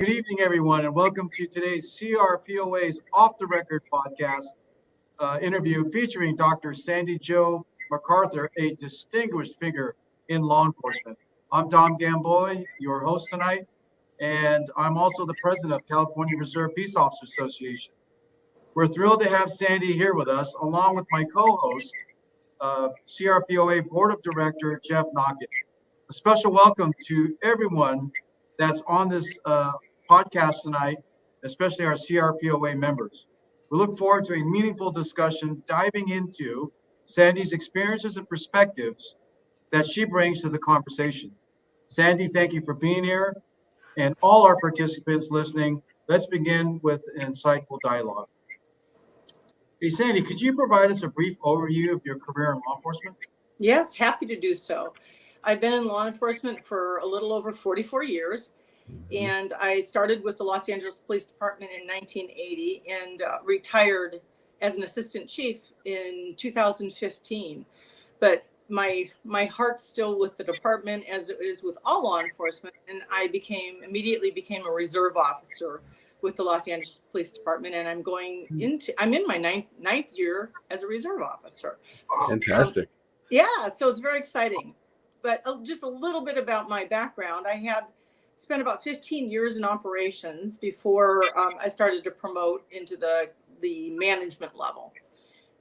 Good evening, everyone, and welcome to today's CRPOA's Off the Record podcast interview featuring Dr. Sandy Jo MacArthur, a distinguished figure in law enforcement. I'm Dom Gamboy, your host tonight, and I'm also the president of California Reserve Peace Officers Association. We're thrilled to have Sandy here with us, along with my co-host, CRPOA Board of Director Jeff Knockett. A special welcome to everyone that's on this podcast tonight, especially our CRPOA members. We look forward to a meaningful discussion diving into Sandy's experiences and perspectives that she brings to the conversation. Sandy, thank you for being here. And all our participants listening, let's begin with an insightful dialogue. Hey, Sandy, could you provide us a brief overview of your career in law enforcement? Yes, happy to do so. I've been in law enforcement for a little over 44 years. And I started with the Los Angeles Police Department in 1980 and retired as an assistant chief in 2015. But my heart's still with the department, as it is with all law enforcement. And I immediately became a reserve officer with the Los Angeles Police Department. And I'm in my ninth year as a reserve officer. Fantastic. Yeah, so it's very exciting. But just a little bit about my background. I had spent about 15 years in operations before I started to promote into the management level.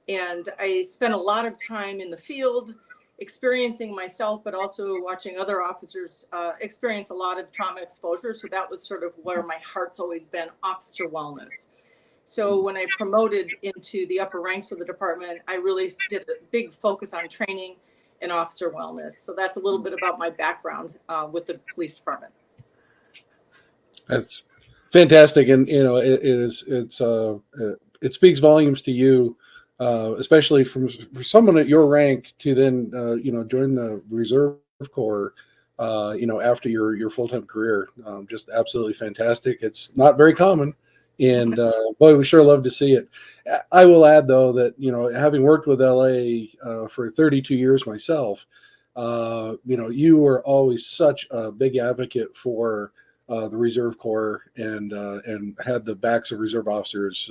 And I spent a lot of time in the field experiencing myself, but also watching other officers experience a lot of trauma exposure. So that was sort of where my heart's always been, officer wellness. So when I promoted into the upper ranks of the department, I really did a big focus on training and officer wellness. So that's a little bit about my background with the police department. That's fantastic, and it speaks volumes to you, especially for someone at your rank to then join the Reserve Corps, after your full-time career. Just absolutely fantastic. It's not very common, and boy, we sure love to see it. I will add though that having worked with LA for 32 years myself, you were always such a big advocate for the Reserve Corps and had the backs of reserve officers,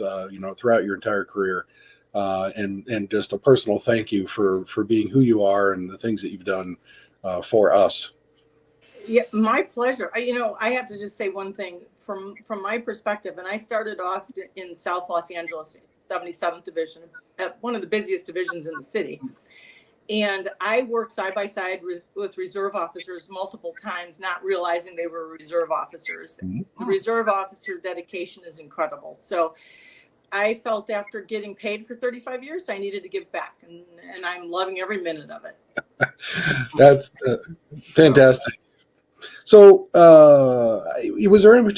throughout your entire career, and just a personal thank you for being who you are and the things that you've done for us. Yeah, my pleasure. I have to just say one thing from my perspective, and I started off in South Los Angeles, 77th Division, at one of the busiest divisions in the city. And I worked side by side with reserve officers multiple times, not realizing they were reserve officers. The reserve officer dedication is incredible. So I felt after getting paid for 35 years, I needed to give back. And I'm loving every minute of it. That's fantastic. So was there any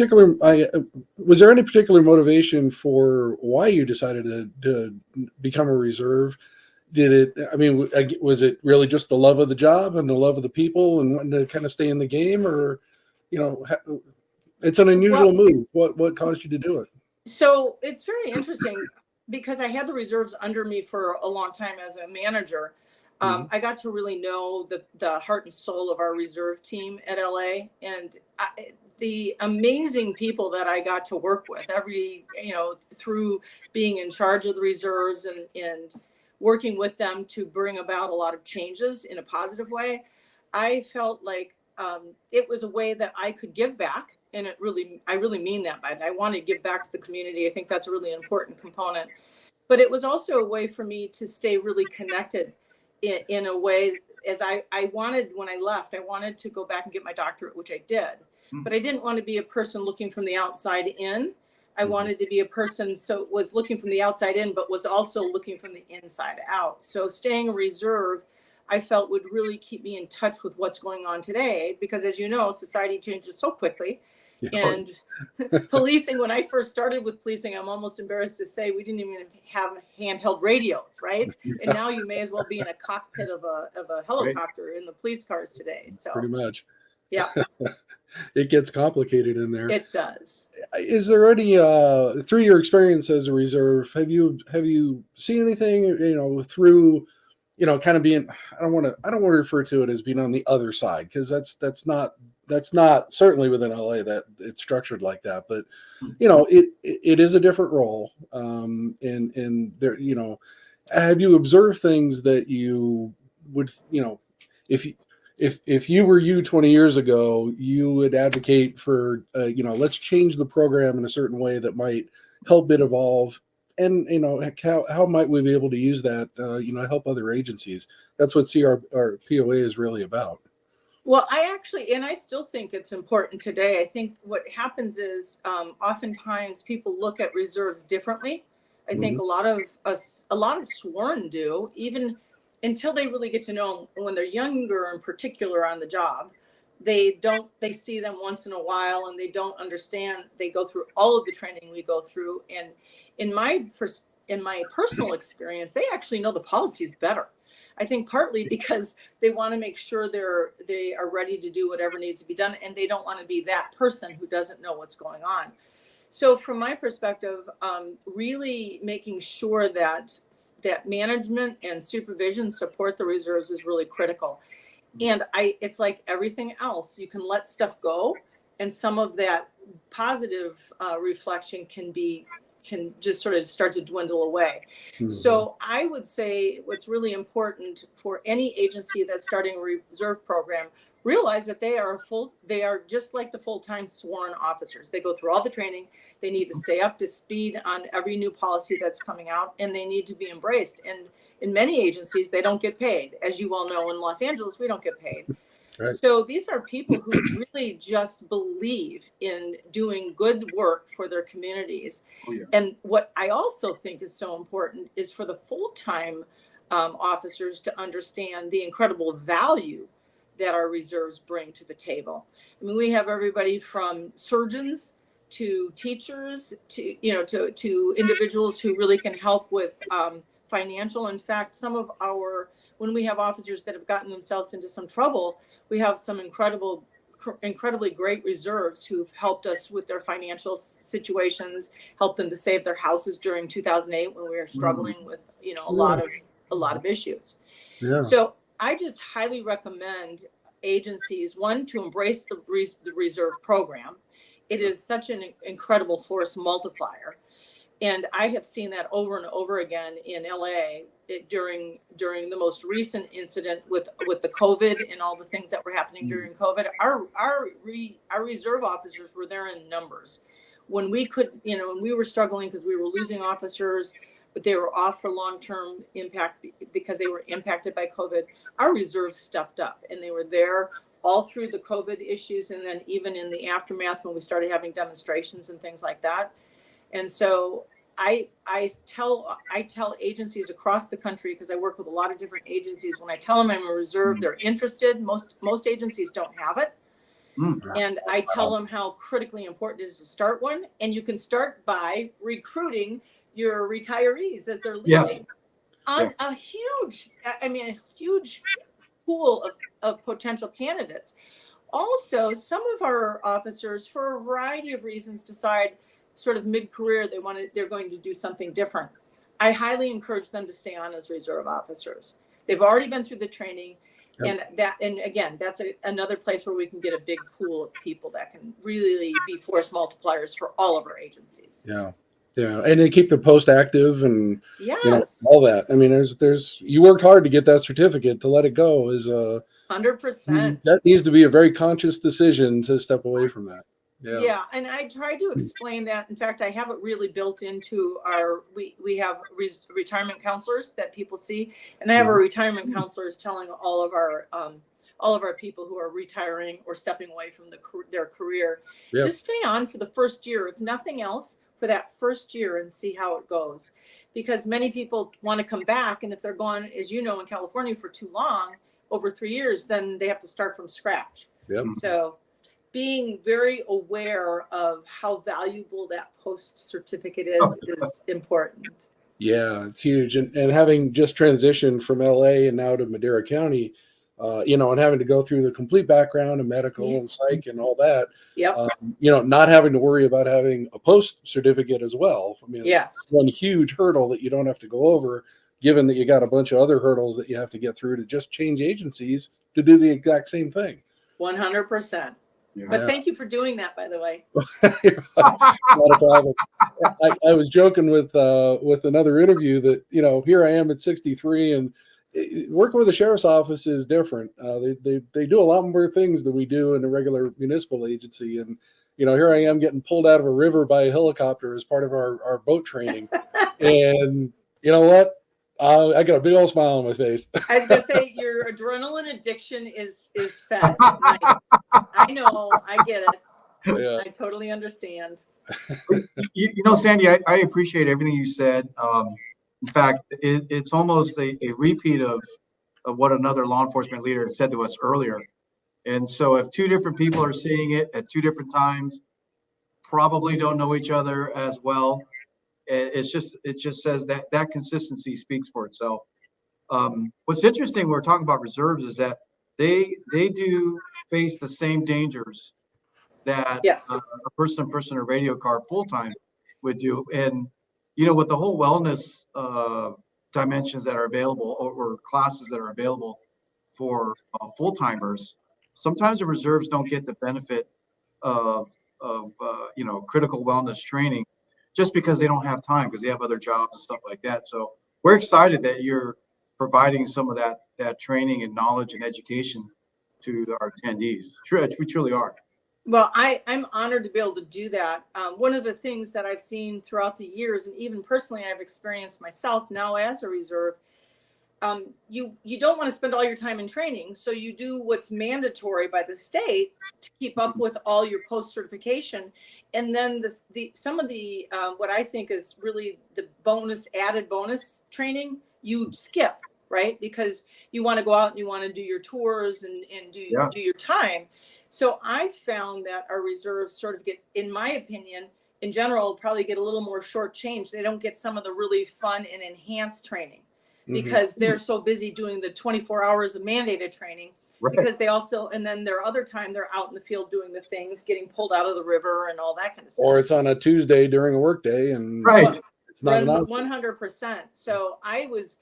particular motivation for why you decided to become a reserve? Was it really just the love of the job and the love of the people and wanting to kind of stay in the game, or, it's an unusual move. What caused you to do it? So it's very interesting because I had the reserves under me for a long time as a manager. I got to really know the heart and soul of our reserve team at LA, and the amazing people that I got to work with through being in charge of the reserves and working with them to bring about a lot of changes in a positive way. I felt like it was a way that I could give back. And I really mean that. I want to give back to the community. I think that's a really important component. But it was also a way for me to stay really connected in a way, as I wanted, when I left, I wanted to go back and get my doctorate, which I did. But I didn't want to be a person looking from the outside in. I wanted to be a person so was looking from the outside in, but was also looking from the inside out. So staying a reserve, I felt would really keep me in touch with what's going on today, because as you know, society changes so quickly. And policing, when I first started with policing, I'm almost embarrassed to say we didn't even have handheld radios, right? And now you may as well be in a cockpit of a helicopter in the police cars today. So pretty much. Yeah. It gets complicated in there. It does. Is there any through your experience as a reserve, have you seen anything, through, kind of being, I don't want to refer to it as being on the other side, because that's not that's not certainly within LA that it's structured like that, but it is a different role. And there, have you observed things that you would, if you, if you were you 20 years ago, you would advocate for, let's change the program in a certain way that might help it evolve. And, how might we be able to use that, help other agencies? That's what our POA is really about. Well, I still think it's important today. I think what happens is oftentimes people look at reserves differently. I think a lot of sworn do, even until they really get to know them when they're younger, in particular on the job. They see them once in a while and they don't understand. They go through all of the training we go through. And in my personal experience, they actually know the policies better. I think partly because they want to make sure they are ready to do whatever needs to be done, and they don't want to be that person who doesn't know what's going on. So from my perspective, really making sure that management and supervision support the reserves is really critical. And it's like everything else, you can let stuff go, and some of that positive reflection can just sort of start to dwindle away. So I would say what's really important for any agency that's starting a reserve program, realize that they are just like the full-time sworn officers. They go through all the training. They need to stay up to speed on every new policy that's coming out, and they need to be embraced. And in many agencies, they don't get paid. As you well know, in Los Angeles, we don't get paid. Right. So these are people who really just believe in doing good work for their communities. Oh, yeah. And what I also think is so important is for the full-time officers to understand the incredible value that our reserves bring to the table. I mean, we have everybody from surgeons to teachers to individuals who really can help with financial. In fact, when we have officers that have gotten themselves into some trouble, we have some incredibly great reserves who've helped us with their financial situations, helped them to save their houses during 2008 when we were struggling with, a lot of issues. Yeah. So I just highly recommend agencies, one, to embrace the reserve program. It is such an incredible force multiplier. And I have seen that over and over again in LA during the most recent incident with the COVID and all the things that were happening during COVID. Our reserve officers were there in numbers. When we when we were struggling because we were losing officers, but they were off for long-term impact because they were impacted by COVID, our reserves stepped up and they were there all through the COVID issues. And then even in the aftermath when we started having demonstrations and things like that. And so I tell agencies across the country, because I work with a lot of different agencies, when I tell them I'm a reserve, they're interested. Most agencies don't have it. And I tell them how critically important it is to start one. And you can start by recruiting your retirees as they're leaving on a huge pool of potential candidates. Also, some of our officers, for a variety of reasons, decide sort of mid-career they're going to do something different. I highly encourage them to stay on as reserve officers. They've already been through the training. And again, that's another place where we can get a big pool of people that can really be force multipliers for all of our agencies. Yeah, and they keep the post active and all that. I mean, there's you worked hard to get that certificate. To let it go is 100%. That needs to be a very conscious decision to step away from that. Yeah, and I tried to explain that. In fact, I have it really built into we have retirement counselors that people see, and I have our retirement counselors telling all of our people who are retiring or stepping away from their career, just stay on for the first year, if nothing else, for that first year and see how it goes. Because many people want to come back, and if they're gone, as you know, in California for too long, over 3 years, then they have to start from scratch. So being very aware of how valuable that post certificate is important. Yeah, it's huge. And having just transitioned from LA and now to Madera County, and having to go through the complete background and medical and psych and all that, not having to worry about having a post certificate as well. I mean, it's one huge hurdle that you don't have to go over, given that you got a bunch of other hurdles that you have to get through to just change agencies to do the exact same thing. 100%. Yeah. But thank you for doing that, by the way. Not a problem. I was joking with another interview that, you know, here I am at 63, and working with the sheriff's office is different. They do a lot more things than we do in a regular municipal agency. And, you know, here I am getting pulled out of a river by a helicopter as part of our boat training. And you know what? I got a big old smile on my face. I was gonna say your adrenaline addiction is fed. Nice. I know, I get it. Yeah. I totally understand. You know, Sandy, I appreciate everything you said. In fact, it's almost a repeat of what another law enforcement leader said to us earlier. And so if two different people are seeing it at two different times, probably don't know each other as well. It just says that consistency speaks for itself. What's interesting, we're talking about reserves, is that they do face the same dangers that Yes. a person or radio car full time would do. And you know, with the whole wellness dimensions that are available, or classes that are available for full timers, sometimes the reserves don't get the benefit of you know, critical wellness training, just because they don't have time, because they have other jobs and stuff like that. So we're excited that you're providing some of that training and knowledge and education to our attendees. True, we truly are. Well, I'm honored to be able to do that. One of the things that I've seen throughout the years, and even personally I've experienced myself now as a reserve, you don't want to spend all your time in training, so you do what's mandatory by the state to keep up with all your post certification, and then some of the what I think is really the added bonus training you skip, right? Because you want to go out and you want to do your tours and do your time. So I found that our reserves sort of get, in my opinion, in general, probably get a little more shortchanged. They don't get some of the really fun and enhanced training because they're so busy doing the 24 hours of mandated training. Right. Because they also, and then their other time they're out in the field doing the things, getting pulled out of the river and all that kind of stuff. Or it's on a Tuesday during a work day, and it's not enough. 100%. So I was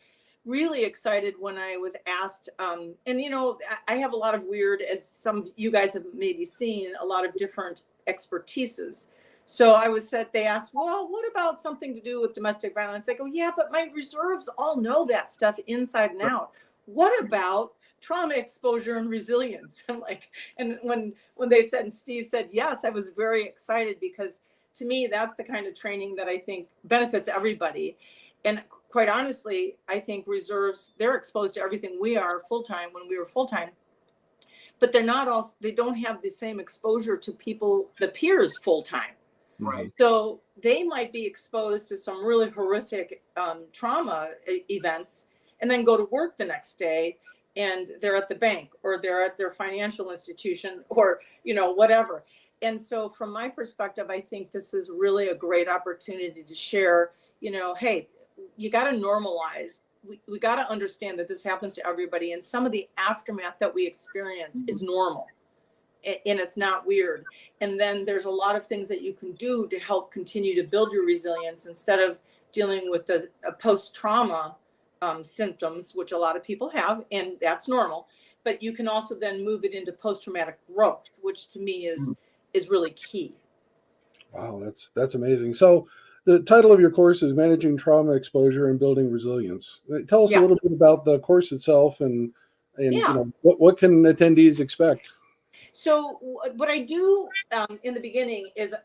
really excited when I was asked, and you know, I have a lot of weird, as some of you guys have maybe seen, a lot of different expertises. So they asked, well, what about something to do with domestic violence? I go, yeah, but my reserves all know that stuff inside and out. What about trauma exposure and resilience? I'm like, and when they said, and Steve said yes, I was very excited, because to me, that's the kind of training that I think benefits everybody. And quite honestly, I think reserves, they're exposed to everything we are full-time when we were full-time, but they don't have the same exposure to the peers full-time. Right. So they might be exposed to some really horrific trauma events and then go to work the next day, and they're at the bank or they're at their financial institution or, you know, whatever. And so from my perspective, I think this is really a great opportunity to share, you know, hey, you got to normalize. We got to understand that this happens to everybody. And some of the aftermath that we experience is normal, and it's not weird. And then there's a lot of things that you can do to help continue to build your resilience instead of dealing with the post-trauma symptoms, which a lot of people have, and that's normal. But you can also then move it into post-traumatic growth, which to me is really key. Wow, that's amazing. So the title of your course is Managing Trauma Exposure and Building Resilience. Tell us a little bit about the course itself, and you know, what can attendees expect? So what I do in the beginning is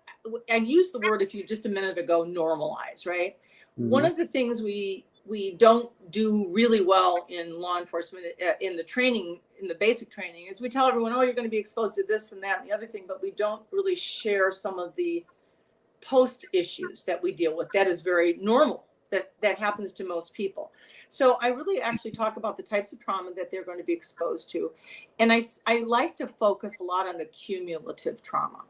I used the word just a minute ago, normalize, right? Mm-hmm. One of the things we don't do really well in law enforcement in the training, in the basic training, is we tell everyone, oh, you're going to be exposed to this and that and the other thing, but we don't really share some of the post issues that we deal with. That is very normal. That happens to most people. So I really actually talk about the types of trauma that they're going to be exposed to. And I like to focus a lot on the cumulative trauma.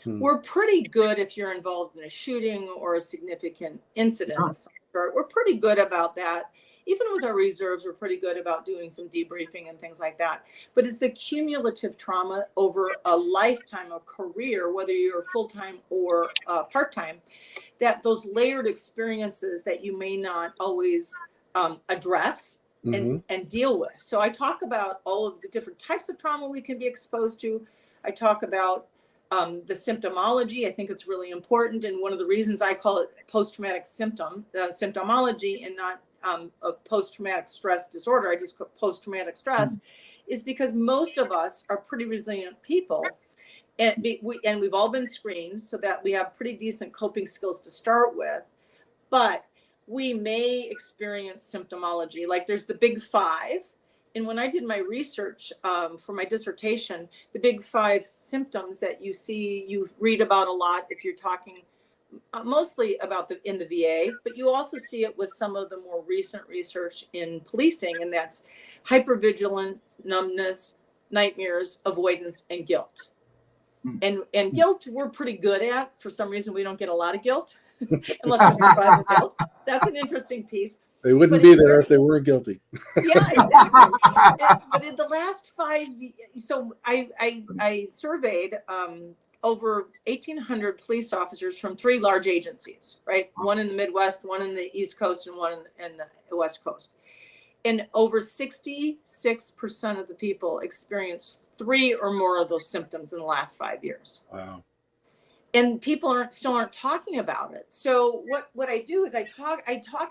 We're pretty good if you're involved in a shooting or a significant incident of some sort. We're pretty good about that. Even with our reserves, we're pretty good about doing some debriefing and things like that. But it's the cumulative trauma over a lifetime of career, whether you're full-time or part-time, that those layered experiences that you may not always address and deal with. So I talk about all of the different types of trauma we can be exposed to. I talk about the symptomology. I think it's really important. And one of the reasons I call it post-traumatic symptomology and not a post-traumatic stress disorder, I just call post-traumatic stress, is because most of us are pretty resilient people. And we've all been screened so that we have pretty decent coping skills to start with. But we may experience symptomology. Like there's the big five. And when I did my research for my dissertation, the big five symptoms that you read about a lot if you're talking mostly about in the VA, but you also see it with some of the more recent research in policing, and that's hypervigilance, numbness, nightmares, avoidance, and guilt. And guilt we're pretty good at. For some reason, we don't get a lot of guilt unless there's survival guilt. That's an interesting piece. They wouldn't be there if they were guilty. Yeah, exactly. But in the last 5 years, so I surveyed over 1,800 police officers from 3 large agencies, right? One in the Midwest, one in the East Coast, and one in the West Coast. And over 66% of the people experienced 3 or more of those symptoms in the last 5 years. Wow. And people still aren't talking about it. So what I do is I talk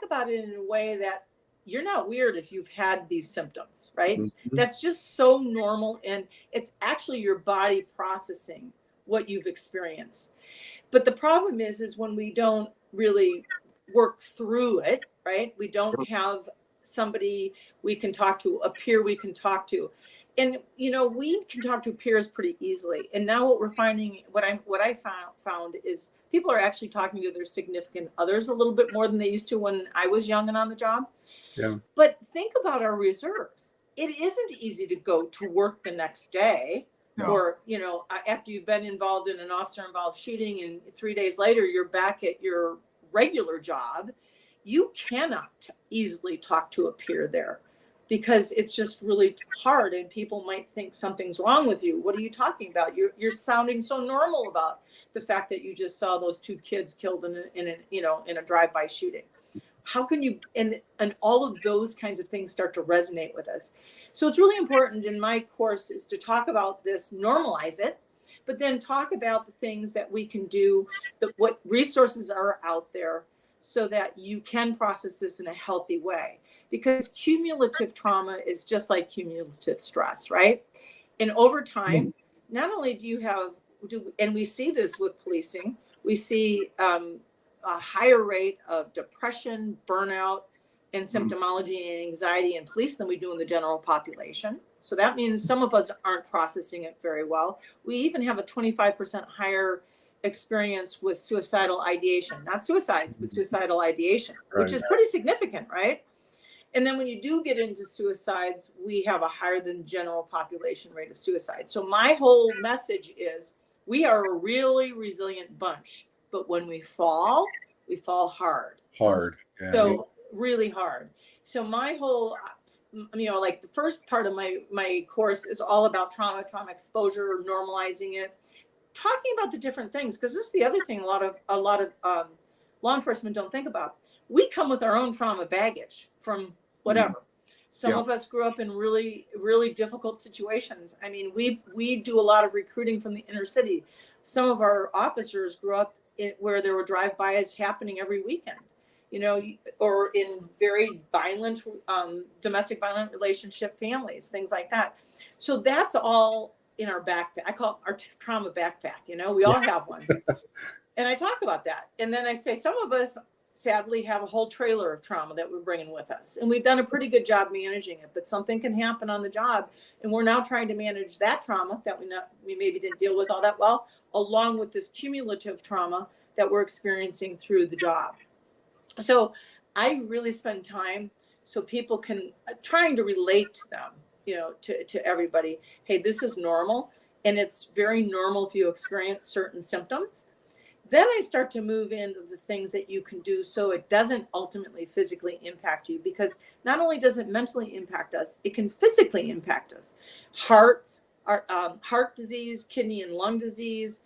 about it in a way that you're not weird if you've had these symptoms, right? Mm-hmm. That's just so normal. And it's actually your body processing what you've experienced. But the problem is when we don't really work through it, right? We don't have somebody we can talk to, a peer we can talk to. And, we can talk to peers pretty easily. And now what we're finding, what I found is people are actually talking to their significant others a little bit more than they used to when I was young and on the job. Yeah. But think about our reserves. It isn't easy to go to work the next day. No. Or, after you've been involved in an officer involved shooting and 3 days later, you're back at your regular job. You cannot easily talk to a peer there, because it's just really hard and people might think something's wrong with you. What are you talking about? You're sounding so normal about the fact that you just saw those 2 kids killed in a drive-by shooting. How can you, and all of those kinds of things start to resonate with us. So it's really important in my course is to talk about this, normalize it, but then talk about the things that we can do, what resources are out there so that you can process this in a healthy way. Because cumulative trauma is just like cumulative stress, right? And over time, not only and we see this with policing, we see a higher rate of depression, burnout, and symptomology and anxiety in police than we do in the general population. So that means some of us aren't processing it very well. We even have a 25% higher experience with suicidal ideation, not suicides, but suicidal ideation, which is pretty significant, right? And then when you do get into suicides, we have a higher than general population rate of suicide. So my whole message is we are a really resilient bunch, but when we fall hard. Hard. Yeah. So really hard. So my whole, like the first part of my course is all about trauma exposure, normalizing it, talking about the different things, because this is the other thing a lot of law enforcement don't think about. We come with our own trauma baggage from whatever. Some of us grew up in really, really difficult situations. I mean, we do a lot of recruiting from the inner city. Some of our officers grew up where there were drive-bys happening every weekend, or in very violent, domestic violent relationship families, things like that. So that's all in our backpack. I call it our trauma backpack. We all have one. And I talk about that. And then I say, some of us sadly have a whole trailer of trauma that we're bringing with us. And we've done a pretty good job managing it, but something can happen on the job. And we're now trying to manage that trauma that we maybe didn't deal with all that well, along with this cumulative trauma that we're experiencing through the job. So I really spend time so people can, trying to relate to them, to everybody. Hey, this is normal. And it's very normal if you experience certain symptoms. Then I start to move into the things that you can do so it doesn't ultimately physically impact you, because not only does it mentally impact us, it can physically impact us. Heart disease, kidney and lung disease,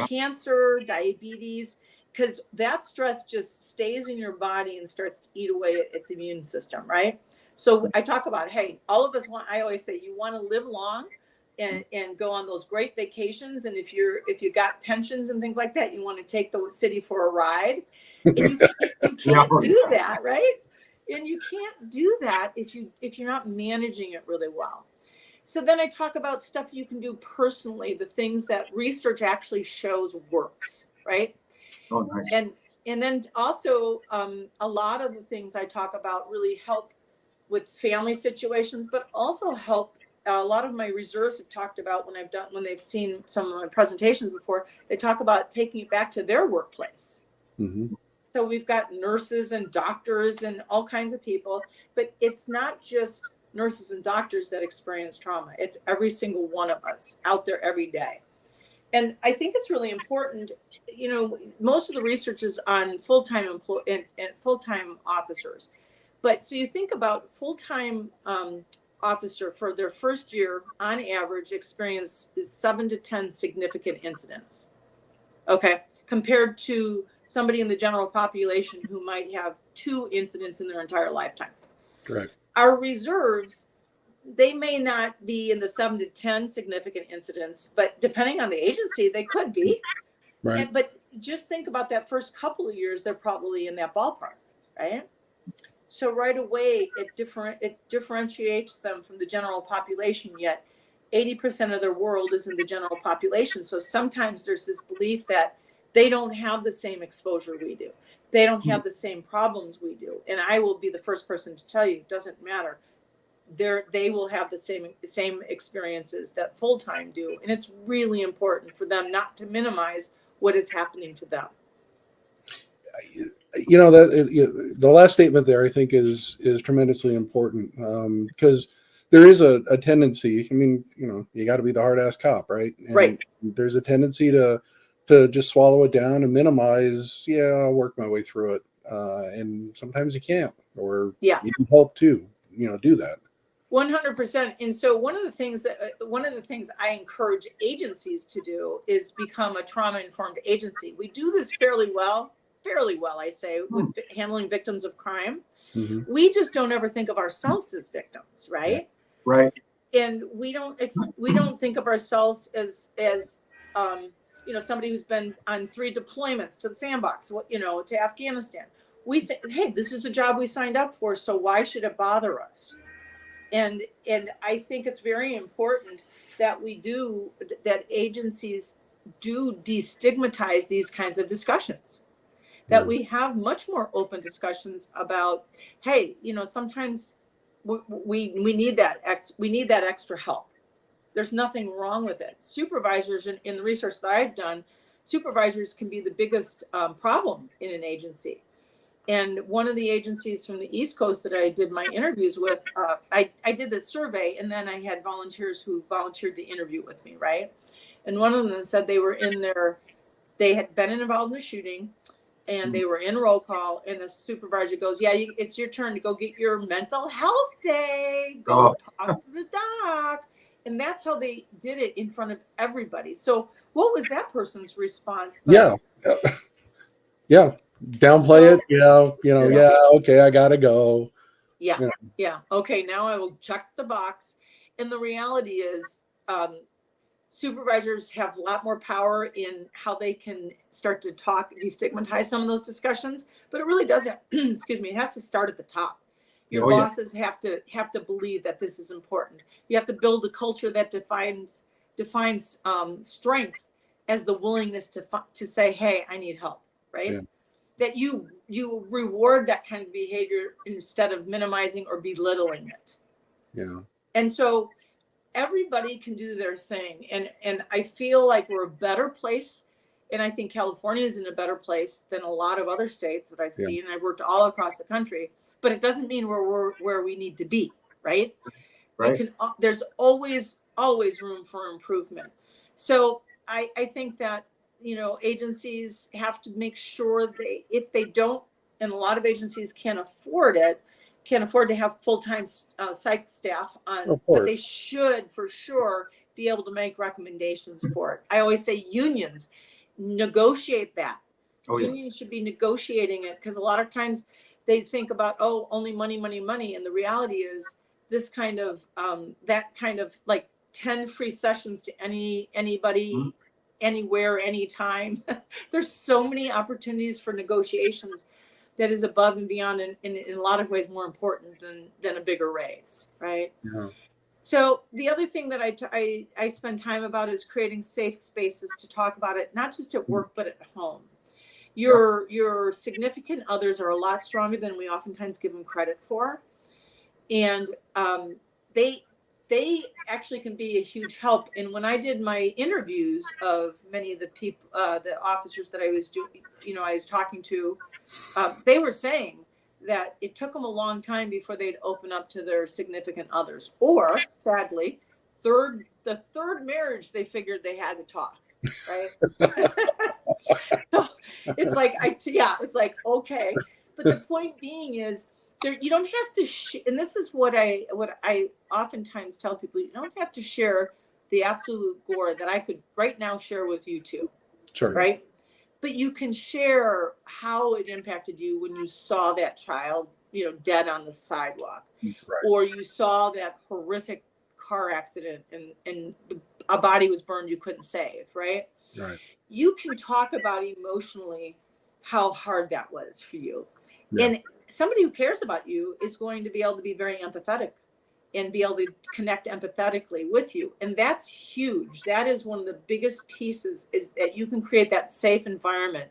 cancer, diabetes, because that stress just stays in your body and starts to eat away at the immune system, right? So I talk about, hey, all of us I always say, you want to live long, and go on those great vacations. And if you got pensions and things like that, you want to take the city for a ride. And you can't do that, right? And you can't do that if you're not managing it really well. So then I talk about stuff you can do personally, the things that research actually shows works, right? Oh, nice. And then also a lot of the things I talk about really help with family situations, but also help. A lot of my reserves have talked about when they've seen some of my presentations before, they talk about taking it back to their workplace. Mm-hmm. So we've got nurses and doctors and all kinds of people, but it's not just nurses and doctors that experience trauma. It's every single one of us out there every day. And I think it's really important, most of the research is on full-time and full-time officers. But so you think about full-time officer for their first year, on average, experience is 7 to 10 significant incidents. Okay, compared to somebody in the general population who might have 2 incidents in their entire lifetime. Correct. Our reserves, they may not be in the 7 to 10 significant incidents, but depending on the agency, they could be. Right. But just think about that first couple of years, they're probably in that ballpark, right? So right away, it differentiates them from the general population, yet 80% of their world is in the general population. So sometimes there's this belief that they don't have the same exposure we do. They don't have the same problems we do. And I will be the first person to tell you, it doesn't matter. They will have the same experiences that full-time do. And it's really important for them not to minimize what is happening to them. The last statement there, I think, is tremendously important, because there is a tendency. I mean, you got to be the hard ass cop, right? And right. There's a tendency to just swallow it down and minimize. Yeah, I'll work my way through it, and sometimes you can't, or you need help to do that. 100%. And so one of the things I encourage agencies to do is become a trauma-informed agency. We do this fairly well, I say, with handling victims of crime. Mm-hmm. We just don't ever think of ourselves as victims, right? Right. And we don't think of ourselves as somebody who's been on 3 deployments to the sandbox, to Afghanistan. We think, hey, this is the job we signed up for, so why should it bother us? And I think it's very important that that agencies do destigmatize these kinds of discussions, that we have much more open discussions about, hey, sometimes we need that extra help. There's nothing wrong with it. Supervisors, in the research that I've done, supervisors can be the biggest problem in an agency. And one of the agencies from the East Coast that I did my interviews with, I did this survey, and then I had volunteers who volunteered to interview with me, right? And one of them said they had been involved in a shooting, and they were in roll call, and the supervisor goes, yeah, it's your turn to go get your mental health day. Go talk to the doc. And that's how they did it in front of everybody. So what was that person's response? Yeah. Downplay it. Yeah. Okay, I gotta go. Yeah. Okay, now I will check the box. And the reality is, supervisors have a lot more power in how they can start to destigmatize some of those discussions. But it really doesn't. Excuse me. It has to start at the top. Your bosses have to believe that this is important. You have to build a culture that defines strength as the willingness to say, hey, I need help, right? Yeah. That you reward that kind of behavior instead of minimizing or belittling it. Yeah. And so everybody can do their thing. And I feel like we're a better place. And I think California is in a better place than a lot of other states that I've seen. I've worked all across the country, but it doesn't mean we're where we need to be, right? Right. There's always room for improvement. So I think that, agencies have to make sure if they don't, and a lot of agencies can't afford to have full-time psych staff on, but they should for sure be able to make recommendations for it. I always say unions negotiate that. Unions should be negotiating it, because a lot of times they think about, only money. And the reality is this kind of, that kind of like 10 free sessions to anybody, anywhere, anytime. There's so many opportunities for negotiations that is above and beyond, and in a lot of ways more important than a bigger raise, right? Yeah. So the other thing that I spend time about is creating safe spaces to talk about it, not just at work, but at home. Your significant others are a lot stronger than we oftentimes give them credit for. And they actually can be a huge help. And when I did my interviews of many of the people, the officers that I was doing, I was talking to, they were saying that it took them a long time before they'd open up to their significant others, or sadly, the third marriage, they figured they had to talk, right? So it's like, it's like, okay. But the point being is, you don't have to, and this is what I oftentimes tell people, you don't have to share the absolute gore that I could right now share with you too. Sure. Right. But you can share how it impacted you when you saw that child, dead on the sidewalk, right. or you saw that horrific car accident and a body was burned you couldn't save. Right. Right. You can talk about emotionally how hard that was for you. Yeah. And somebody who cares about you is going to be able to be very empathetic and be able to connect empathetically with you. And that's huge. That is one of the biggest pieces, is that you can create that safe environment.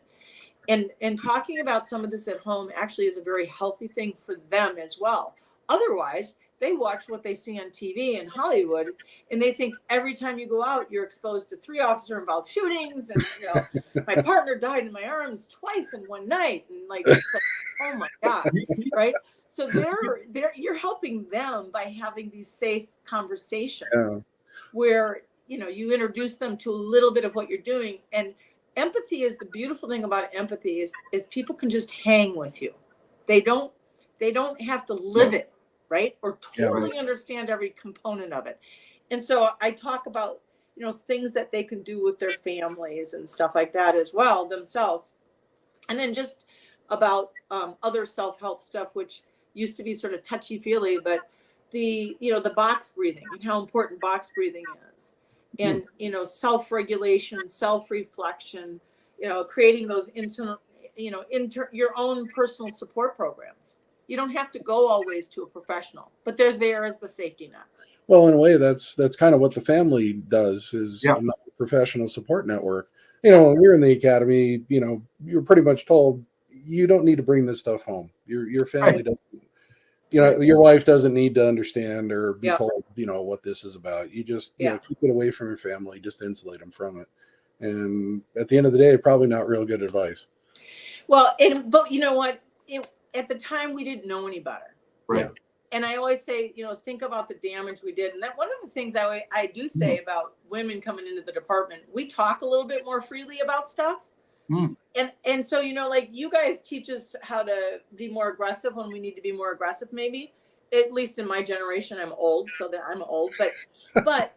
And talking about some of this at home actually is a very healthy thing for them as well. Otherwise, they watch what they see on TV in Hollywood, and they think every time you go out, you're exposed to 3 officer-involved shootings, and my partner died in my arms twice in one night, and it's like, oh my God, right? So you're helping them by having these safe conversations where you introduce them to a little bit of what you're doing. And empathy is the beautiful thing about empathy is people can just hang with you. They don't have to live it. Right? Or totally understand every component of it. And so I talk about, things that they can do with their families and stuff like that as well themselves. And then just about other self-help stuff, which used to be sort of touchy-feely, but the box breathing and how important box breathing is. And, self-regulation, self-reflection, creating those internal, your own personal support programs. You don't have to go always to a professional, but they're there as the safety net. Well, in a way, that's kind of what the family does, is a professional support network. When you're in the academy, you're pretty much told you don't need to bring this stuff home. Your family doesn't. Your wife doesn't need to understand or be told, what this is about. You just keep it away from your family, just insulate them from it. And at the end of the day, probably not real good advice. Well, but you know what? At the time, we didn't know any better. Right. And I always say, think about the damage we did. And that one of the things I do say about women coming into the department, we talk a little bit more freely about stuff. And so, you guys teach us how to be more aggressive when we need to be more aggressive, maybe. At least in my generation, I'm old, so that I'm old. But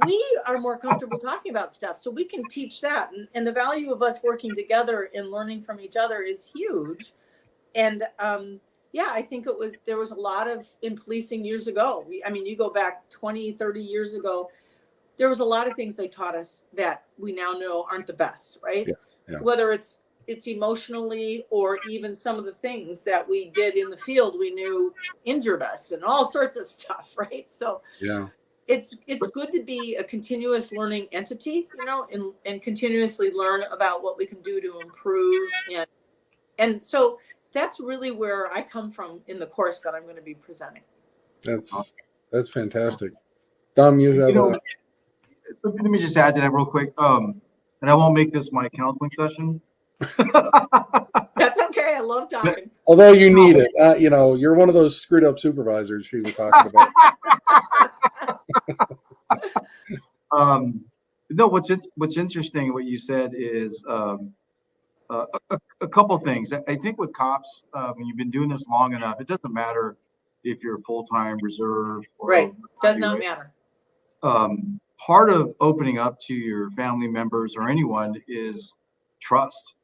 we are more comfortable talking about stuff, so we can teach that. And the value of us working together and learning from each other is huge. And I think there was a lot of in policing years ago. You go back 20, 30 years ago, there was a lot of things they taught us that we now know aren't the best, right? Yeah. Whether it's emotionally, or even some of the things that we did in the field we knew injured us and all sorts of stuff, right? So it's good to be a continuous learning entity, and continuously learn about what we can do to improve. And so that's really where I come from in the course that I'm going to be presenting. That's fantastic. Dom, you have let me just add to that real quick. And I won't make this my counseling session. That's okay. I love talking. Although you need it. You're one of those screwed up supervisors she was talking about. No, what's interesting, what you said is a couple things. I think with cops, when you've been doing this long enough, it doesn't matter if you're full-time, reserve, or does not matter. Part of opening up to your family members or anyone is trust.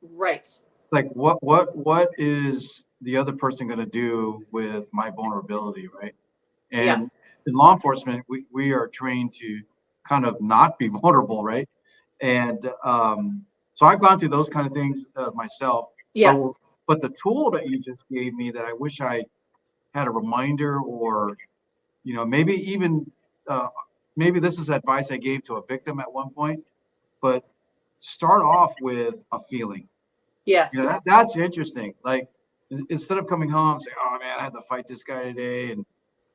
Right. Like what is the other person going to do with my vulnerability, right? And in law enforcement, we are trained to kind of not be vulnerable, right? And so I've gone through those kind of things myself. Yes. But the tool that you just gave me that I wish I had a reminder, or maybe even maybe this is advice I gave to a victim at one point, but start off with a feeling. Yes. That's interesting. Like instead of coming home and saying, "Oh man, I had to fight this guy today,"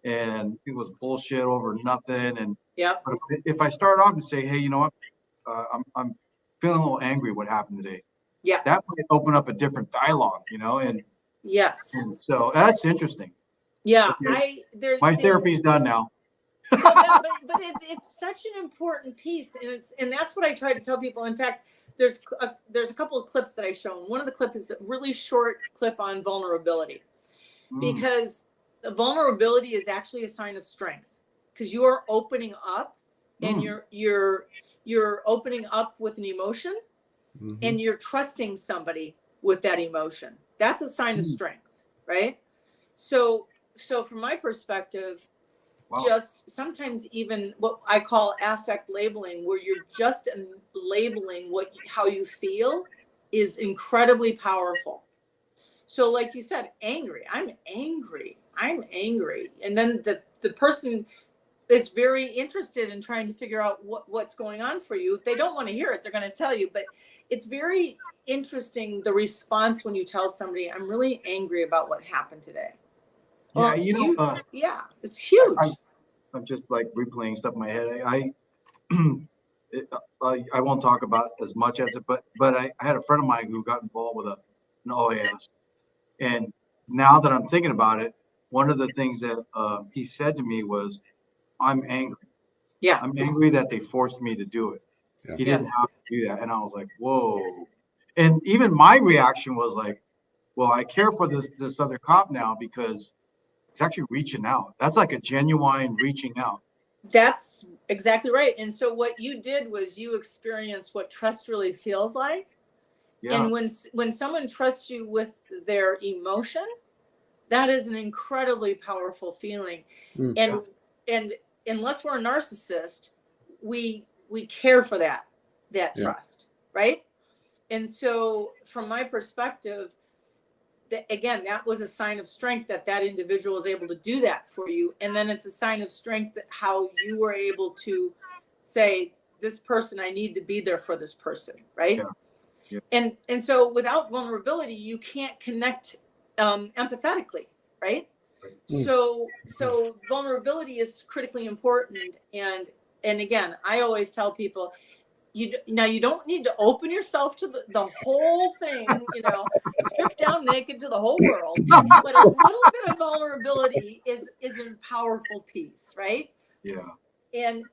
and it was bullshit over nothing. And Yep. but if I start off and say, "Hey, you know what? I'm feeling a little angry. What happened today?" Yeah. That might open up a different dialogue, and Yes. so that's interesting. Yeah. Okay. My therapy's done now. Well, but it's such an important piece, and that's what I try to tell people. In fact, there's a couple of clips that I shown. One of the clips is a really short clip on vulnerability, because vulnerability is actually a sign of strength, because you are opening up, and you're opening up with an emotion, and you're trusting somebody with that emotion. That's a sign of strength, right? So from my perspective, just sometimes even what I call affect labeling, where you're just labeling how you feel, is incredibly powerful. So like you said, I'm angry. And then the person is very interested in trying to figure out what's going on for you. If they don't want to hear it, they're going to tell you. But it's very interesting, the response when you tell somebody, I'm really angry about what happened today. Yeah, yeah, it's huge. I'm just like replaying stuff in my head. I won't talk about as much as it, but I had a friend of mine who got involved with an OAS, and now that I'm thinking about it, one of the things that he said to me was, "I'm angry. Yeah, I'm angry that they forced me to do it. Yeah. He didn't have to do that." And I was like, "Whoa!" And even my reaction was like, "Well, I care for this other cop now because he's actually reaching out. That's like a genuine reaching out." That's exactly right. And so what you did was you experienced what trust really feels like. Yeah. And when someone trusts you with their emotion, that is an incredibly powerful feeling. And unless we're a narcissist, we care for that trust, right? And so from my perspective, that was a sign of strength that individual was able to do that for you. And then it's a sign of strength that how you were able to say, this person, I need to be there for this person, right? Yeah. And so without vulnerability, you can't connect empathetically, right? So vulnerability is critically important. And again, I always tell people, you don't need to open yourself to the whole thing, strip down naked to the whole world, but a little bit of vulnerability is a powerful piece, right? Yeah. And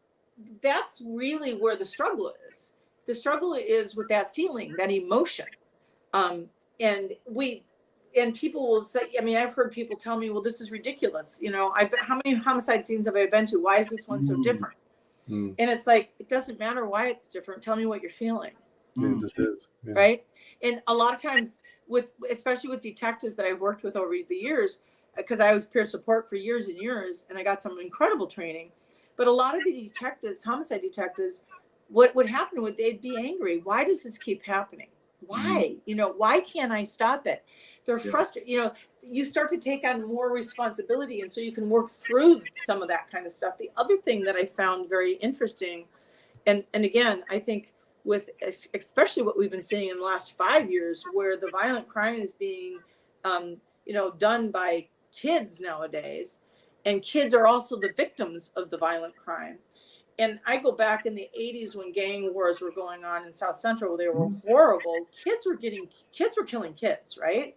that's really where the struggle is. The struggle is with that feeling, that emotion. And people will say, I mean, I've heard people tell me, well, this is ridiculous. How many homicide scenes have I been to? Why is this one so different? And it's like, it doesn't matter why it's different. Tell me what you're feeling. Yeah, it just is. Yeah. Right. And a lot of times especially with detectives that I've worked with over the years, because I was peer support for years and years, and I got some incredible training. But a lot of the detectives, homicide detectives, what would happen would they'd be angry. Why does this keep happening? Why? Why can't I stop it? They're frustrated. You start to take on more responsibility, and so you can work through some of that kind of stuff. The other thing that I found very interesting, and again, I think with especially what we've been seeing in the last 5 years, where the violent crime is being, done by kids nowadays, and kids are also the victims of the violent crime. And I go back in the 80s when gang wars were going on in South Central, they were horrible. Kids were killing kids, right?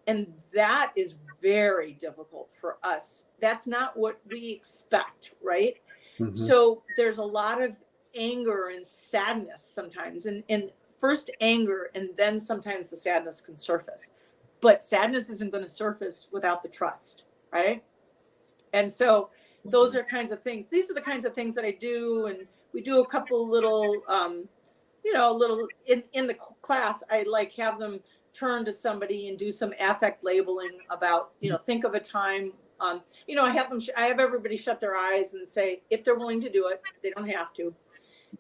And that is very difficult for us. That's not what we expect, right? So there's a lot of anger and sadness sometimes, and first anger, and then sometimes the sadness can surface. But sadness isn't going to surface without the trust, right? And so those are kinds of things. These are the kinds of things that I do, and we do a couple little, little in the class. I like have them turn to somebody and do some affect labeling about, think of a time I have everybody shut their eyes and say, if they're willing to do it, they don't have to.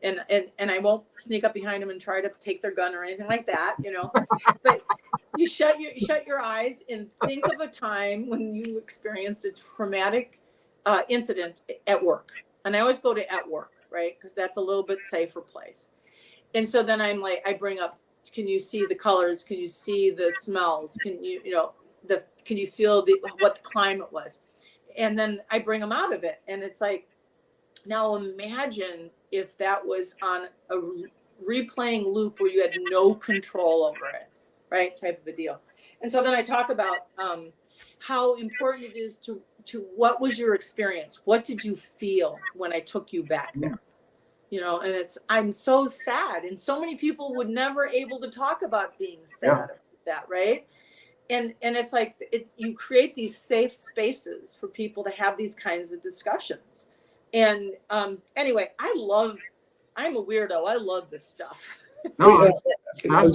And I won't sneak up behind them and try to take their gun or anything like that, but you shut your eyes and think of a time when you experienced a traumatic incident at work. And I always go to at work, right? Because that's a little bit safer place. And so then I'm like, I bring up, can you see the colors? Can you see the smells? Can you, can you feel what the climate was? And then I bring them out of it. And it's like, now imagine if that was on a replaying loop where you had no control over it, right? Type of a deal. And so then I talk about how important it is to what was your experience? What did you feel when I took you back there? And I'm so sad. And so many people would never able to talk about being sad about that, right? And it's like you create these safe spaces for people to have these kinds of discussions. And anyway, I'm a weirdo. I love this stuff. No, I was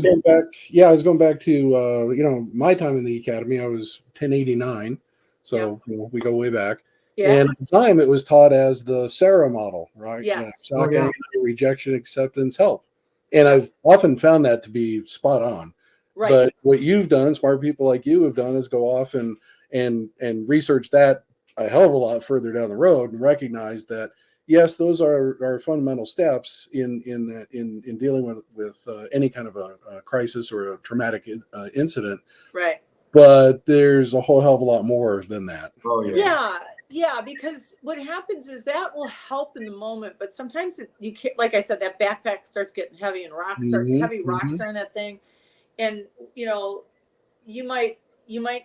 going back to my time in the academy. I was 1089, so we go way back. Yeah. And at the time, it was taught as the Sarah model, right? Yes. Shock, anger, rejection, acceptance, help. And I've often found that to be spot on. Right. But what you've done, smart people like you have done, is go off and research that a hell of a lot further down the road and recognize that, yes, those are fundamental steps in dealing with any kind of a crisis or a traumatic incident. Right. But there's a whole hell of a lot more than that. Oh, yeah. Yeah, because what happens is that will help in the moment, but sometimes you can't, like I said, that backpack starts getting heavy and heavy rocks are in that thing. And, you might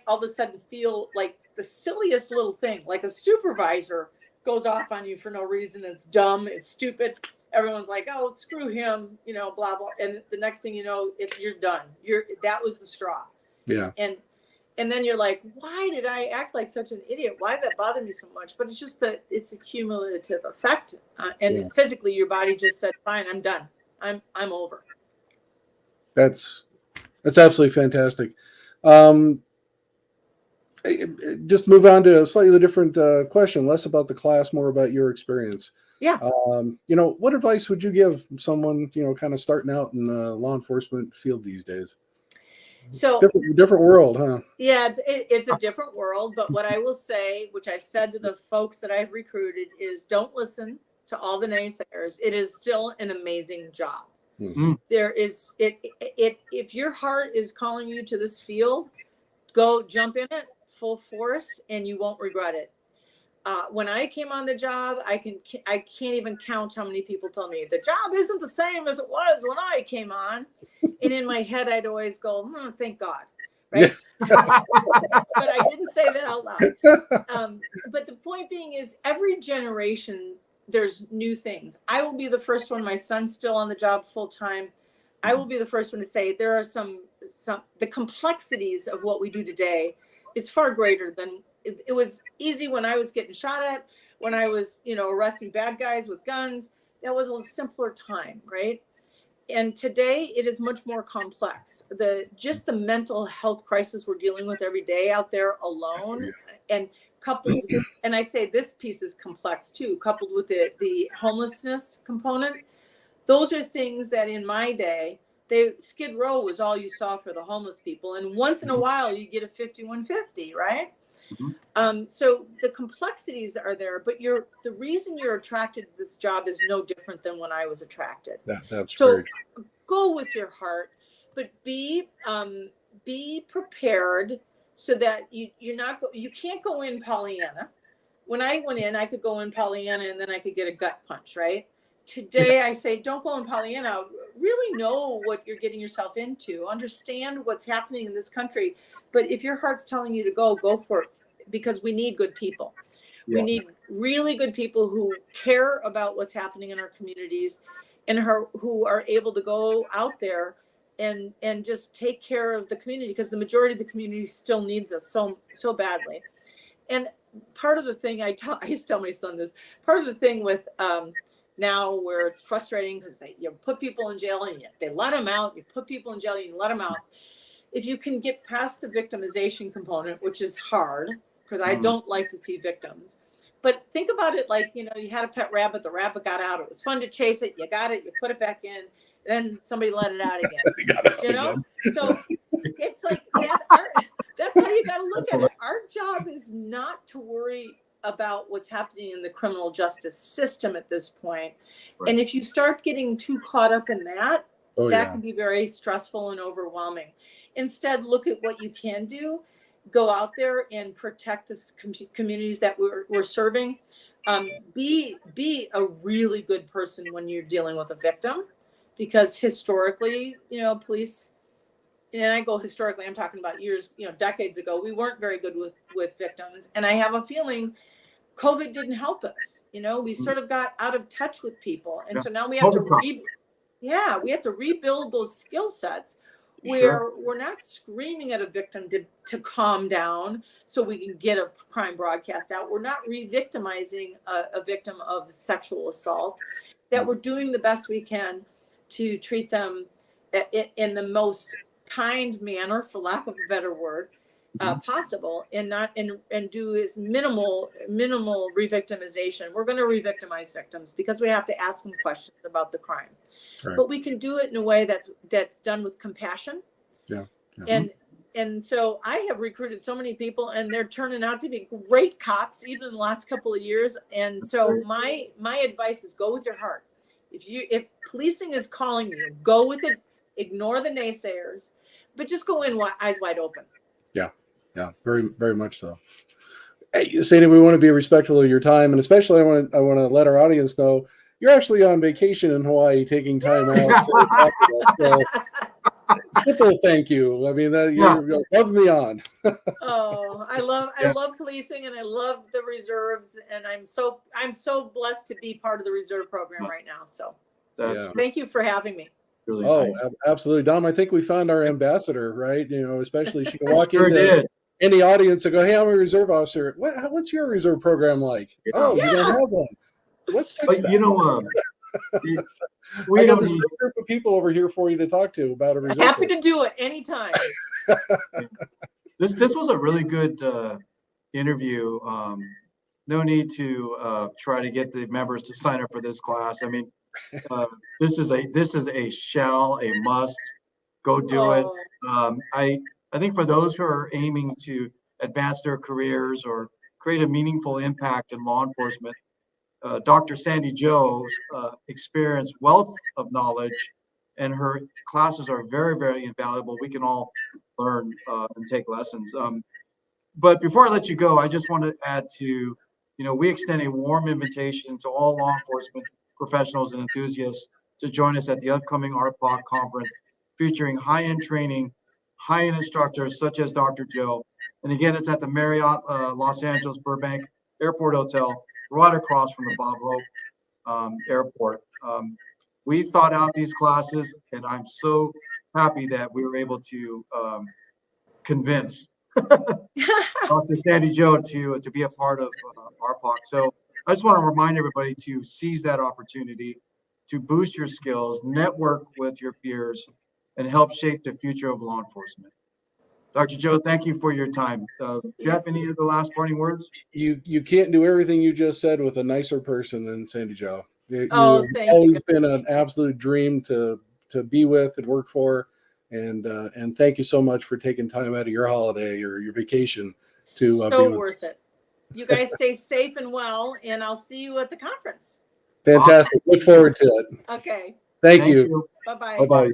all of a sudden feel like the silliest little thing, like a supervisor goes off on you for no reason. It's dumb. It's stupid. Everyone's like, oh, screw him, blah, blah. And the next thing you know, you're done. That was the straw. Yeah. And then you're like, why did I act like such an idiot? Why did that bother me so much? But it's just that it's a cumulative effect. Physically, your body just said, fine, I'm done. I'm over. That's absolutely fantastic. Just move on to a slightly different question, less about the class, more about your experience. Yeah. What advice would you give someone, kind of starting out in the law enforcement field these days? So different world, huh? Yeah, it's a different world. But what I will say, which I've said to the folks that I've recruited, is don't listen to all the naysayers. It is still an amazing job. Mm-hmm. There is if your heart is calling you to this field, go jump in it full force, and you won't regret it. When I came on the job, I can't even count how many people told me the job isn't the same as it was when I came on. And in my head, I'd always go, thank God. Right. But I didn't say that out loud. But the point being is every generation, there's new things. I will be the first one. My son's still on the job full time. I will be the first one to say there are some the complexities of what we do today is far greater than it was easy when I was getting shot at, when I was, arresting bad guys with guns. That was a simpler time, right? And today it is much more complex. The mental health crisis we're dealing with every day out there alone, and coupled, and I say this piece is complex too, coupled with the homelessness component. Those are things that in my day, Skid Row was all you saw for the homeless people. And once in a while you get a 5150, right? Mm-hmm. So the complexities are there, but the reason you're attracted to this job is no different than when I was attracted. That's so great. Go with your heart, but be prepared so that you can't go in Pollyanna. When I went in, I could go in Pollyanna and then I could get a gut punch, right? Today, I say, don't go in Pollyanna. Really know what you're getting yourself into. Understand what's happening in this country. But if your heart's telling you to go for it, because we need good people. Yeah. We need really good people who care about what's happening in our communities and who are able to go out there and just take care of the community, because the majority of the community still needs us so badly. And part of the thing I used to tell my son this, part of the thing with now where it's frustrating because you put people in jail and they let them out, you put people in jail and you let them out. If you can get past the victimization component, which is hard, because I don't like to see victims. But think about it like, you had a pet rabbit, the rabbit got out. It was fun to chase it. You got it, you put it back in, then somebody let it out again. So it's like that. That's how you got to look at it. Our job is not to worry about what's happening in the criminal justice system at this point. Right. And if you start getting too caught up in that, that can be very stressful and overwhelming. Instead, look at what you can do. Go out there and protect the communities that we're serving. Be a really good person when you're dealing with a victim, because historically, police, and I go historically, I'm talking about years, decades ago, we weren't very good with victims. And I have a feeling COVID didn't help us. We sort of got out of touch with people. And so now we have we have to rebuild those skill sets where we're not screaming at a victim to calm down so we can get a crime broadcast out. We're not re-victimizing a victim of sexual assault, that we're doing the best we can to treat them in the most kind manner, for lack of a better word, possible, and not and do as minimal re-victimization. We're going to re-victimize victims because we have to ask them questions about the crime. Right. But we can do it in a way that's done with compassion. Yeah. And so I have recruited so many people, and they're turning out to be great cops, even in the last couple of years. And so my advice is go with your heart. If policing is calling you, go with it. Ignore the naysayers, but just go in eyes wide open. Yeah, very, very much so. Hey, Sadie, we want to be respectful of your time, and especially I want to let our audience know you're actually on vacation in Hawaii, taking time out. So, triple thank you. I mean, you're above me on. I love policing, and I love the reserves, and I'm so blessed to be part of the reserve program right now. So, thank you for having me. Really nice. Absolutely, Dom. I think we found our ambassador, right? Especially she can walk into any audience and go, "Hey, I'm a reserve officer. What's your reserve program like?" You don't have one. Let's fix that. We got this group of people over here for you to talk to about a reserve. Happy to do it anytime. This was a really good interview. No need to try to get the members to sign up for this class. I mean, this is a must. Go do it. I think for those who are aiming to advance their careers or create a meaningful impact in law enforcement, Dr. Sandy Joe's experience, wealth of knowledge, and her classes are very, very invaluable. We can all learn and take lessons. But before I let you go, I just want to add to, we extend a warm invitation to all law enforcement professionals and enthusiasts to join us at the upcoming RPOC conference, featuring high-end training, high-end instructors such as Dr. Joe. And again, it's at the Marriott Los Angeles Burbank Airport Hotel, right across from the Bob Hope Airport. We thought out these classes, and I'm so happy that we were able to convince Dr. Sandy Joe to be a part of RPOC. So I just want to remind everybody to seize that opportunity to boost your skills, network with your peers, and help shape the future of law enforcement. Dr. Joe, thank you for your time. Do you have any of the last parting words? You can't do everything you just said with a nicer person than Sandy Joe. You've always been an absolute dream to be with and work for. And thank you so much for taking time out of your holiday or your vacation to be with worth it. You guys stay safe and well, and I'll see you at the conference. Fantastic. Awesome. Look forward to it. Okay. Thank you. Bye-bye. Bye-bye.